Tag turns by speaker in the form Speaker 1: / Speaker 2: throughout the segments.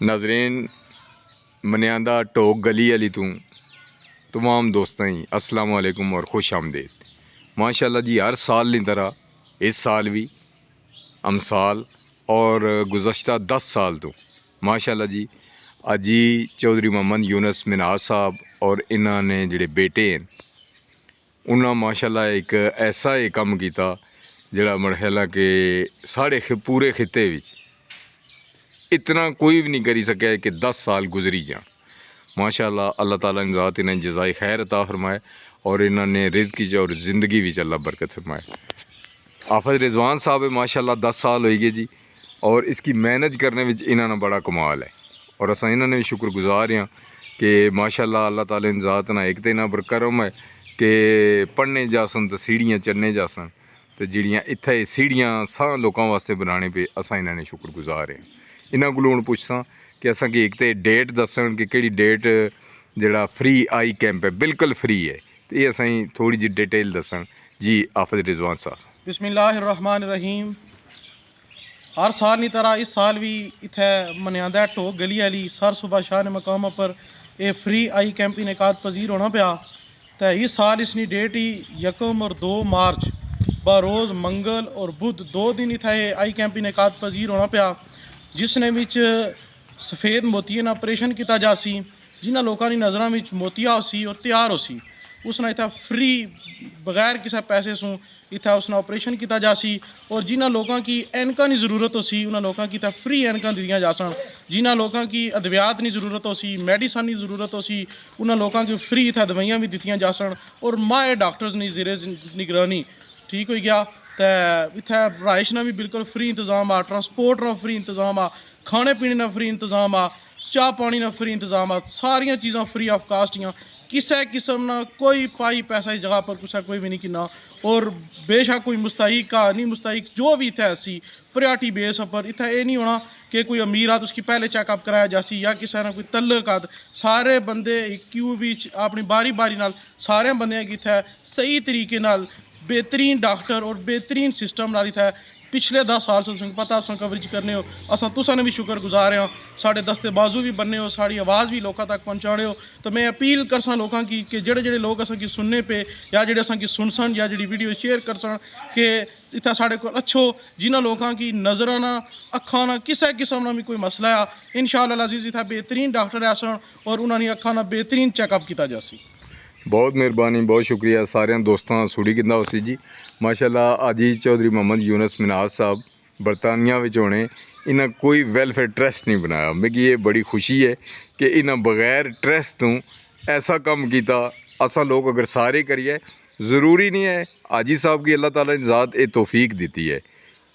Speaker 1: नाजरीन मनियांदा टोक गली अली तू तमाम दोस्तें ही अस्सलाम वालेकुम और खुश आमदेद। माशाल्लाह जी, हर साल की तरह इस साल भी अमसाल और गुज़श्ता 10 साल तो माशाल्लाह जी अज ही चौधरी मोहम्मद यूनुस मिन्हाज साहब और इन्होंने जिहड़े बेटे हैं उन्होंने माशाल्लाह एक ऐसा एक काम किया जिहड़ा मेरे ख्याल है कि साढ़े पूरे खिते विच इतना कोई भी नहीं करी सके कि 10 साल गुजरी जान। माशाल्लाह अल्लाह ताला ने ज़ात इन्हें जज़ाए खैर अता फरमाए और इन्होंने रिज़्क़ और ज़िंदगी भी अल्लाह बरकत फरमाए। आफत रिजवान साहब है माशाल्लाह 10 साल हो गए जी और इसकी मेहनत करने में इन्होंने बड़ा कमाल है और अस इन्होंने भी शुक्रगुजार हाँ कि माशाल्लाह अल्लाह ताला ने ज़ात ना एक तो इन्ना बरकरम है कि पढ़ने जासन तो सीढ़ियाँ चढ़ने जासन तो जिहड़ियां इत्थे सीढ़ियाँ साह लोगों वास्ते बनाने पे अस इन्होंने शुक्रगुजार हैं। इन्होंने कोलों हुण पुछसां कि असां की एक तो डेट दसन कि किहड़ी डेट जिहड़ा फ्री आई कैंप है बिल्कुल फ्री है तो ये असां थोड़ी जी डिटेल दसन जी आफत रिजवान साहब।
Speaker 2: बिस्मिल्लाहिर्रहमानिर्रहीम। हर साल की तरह इस साल भी इत्थे मनियांदा टोक गली वाली सर सुबह शाह मकाम पर यह फ्री आई कैंप इनेकाद पजीर होना पाया। तो इस साल इसकी डेट ही 1 और 2 मार्च बरोज़ मंगल और बुध 2 दिन इत्थे आई कैंप इनेकाद पजीर होना पाया जिसने विच सफ़ेद मोतिये ना ऑपरेशन किया जासी जिन्होंने लोगों की नज़रों में मोतिया हो सी और तैयार हो सी उसने इतना फ्री बगैर किसी पैसे सू इतना उसने ऑपरेशन किया जासी और जिन्होंने लोगों की एनकों की ज़रूरत हो सी उन्होंने लोगों की इतना फ्री एनकों दियाँ जा सन जिन्होंने लोगों की अद्वियात की ज़रूरत हो सी मेडिसन की ज़रूरत हो सी उन्होंने लोगों की फ्री इतना दवाइयाँ भी दित्तियां जा सन और माए डॉक्टर्स ने ज़ेरे निगरानी ठीक हो गया। तो इत्थे रहाइश ना भी बिल्कुल फ्री इंतजाम आ, ट्रांसपोर्ट का फ्री इंतजाम आ, खाने पीने का फ्री इंतजाम आ, चाह पानी का फ्री इंतजाम आ, सारिया चीज़ां फ्री ऑफ कास्ट हैं किसी किस्म ना कोई पाई पैसा इस जगह पर कुछ कोई भी नहीं किना और बेशक कोई मुस्तहिक का नहीं मुस्तहिक जो भी इतना ऐसी प्रायोरिटी बेस पर इतना ये नहीं होना कि कोई अमीर आ तो उसकी पहले चैकअप कराया जासी या किसी ने कोई तल्लक सारे बंदे क्यू भी अपनी बारी बारी नाल सारे बंदे की इतना सही तरीके नाल बेहतरीन डॉक्टर और बेहतरीन सिस्टम नाल इत्थे पिछले 10 साल से तुसें पता अस कवरेज करने हो अस तुसां भी शुक्रगुजार हाँ साढ़े दस्ते बाजू भी बनने हो साड़ी आवाज़ भी लोगों तक पहुँचाने हो। तो मैं अपील करसा लोगों की कि जेड़े जेड़े लोग अस सुनने पे या जेड़े अस सुनसन या जी वीडियो शेयर करसन कि इतना साढ़े को अच्छो जिन्होंने लोगों की नज़र ना अखा ना किसी किस्म का भी कोई मसला आ इंशाअल्लाह अज़ीज़ इतना बेहतरीन डॉक्टर है सन और उन्होंने अखा ना बेहतरीन चैकअप किया जासी।
Speaker 1: बहुत मेहरबानी बहुत शुक्रिया सारे दोस्तों सुड़ी किदा हो सी जी माशाल्लाह अज ही चौधरी मोहम्मद यूनुस मिन्हाज साहब बरतानिया होने इन्हें कोई वेलफेयर ट्रस्ट नहीं बनाया। मिगी ये बड़ी खुशी है कि इन्हें बगैर ट्रस्ट तो ऐसा काम किया असा लोग अगर सारे करिए ज़रूरी नहीं है हाजी साहब की अल्लाह ताला ने ज़ात ये तौफीक दी है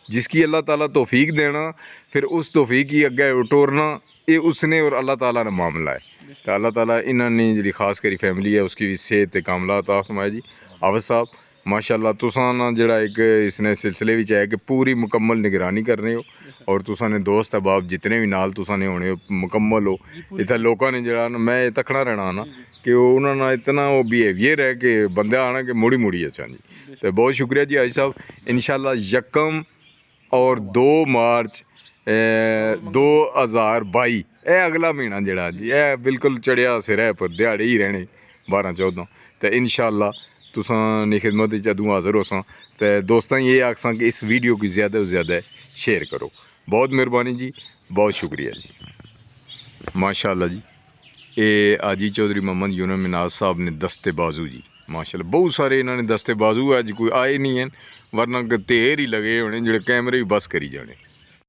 Speaker 1: जिसकी अल्लाह ताला तौफीक देना फिर उस तौफीक की अगे टोरना ये उसने और अल्लाह ताला ने मामला है। तो अल्लाह ताला इन्होंने जी खास करी फैमिली है उसकी भी सेहत कामला अता फरमाए जी। आफत साहब माशाल्लाह तुसां ना जड़ा एक इसने सिलसिले में है कि पूरी मुकम्मल निगरानी करने हो और तुसां ने दोस्त अहबाब जितने भी नाल तुसां ने होने मुकम्मल हो इतना लोगों ने जड़ा मैं तकना रहना ना कि उन्होंने इतना वो बिहेवियर है कि बंदे आना कि मुड़ी मुड़ी अच्छा जी। तो बहुत शुक्रिया जी हाजी साहब। इंशाल्लाह 1 और 2 मार्च 2022 ये अगला महीना जड़ा जी ये बिल्कुल चढ़िया सिर है पर दिहाड़े ही रहने 12-14 तो इंशाअल्लाह तुसां खिदमत जदों हाज़र होसां तो दोस्तों ये आखसां कि इस वीडियो की ज़्यादा से ज़्यादा शेयर करो। बहुत मेहरबानी जी बहुत शुक्रिया जी। माशाअल्लाह जी ये आजी चौधरी मोहम्मद यूनुस मिन्हाज साहब ने दस्ते बाजू जी माशाल्लाह बहुत सारे इन्होंने दस्ते बाजू अज कोई आए नहीं हैं वरना ढेर ही लगे होने जो कैमरे भी बस करी जाने।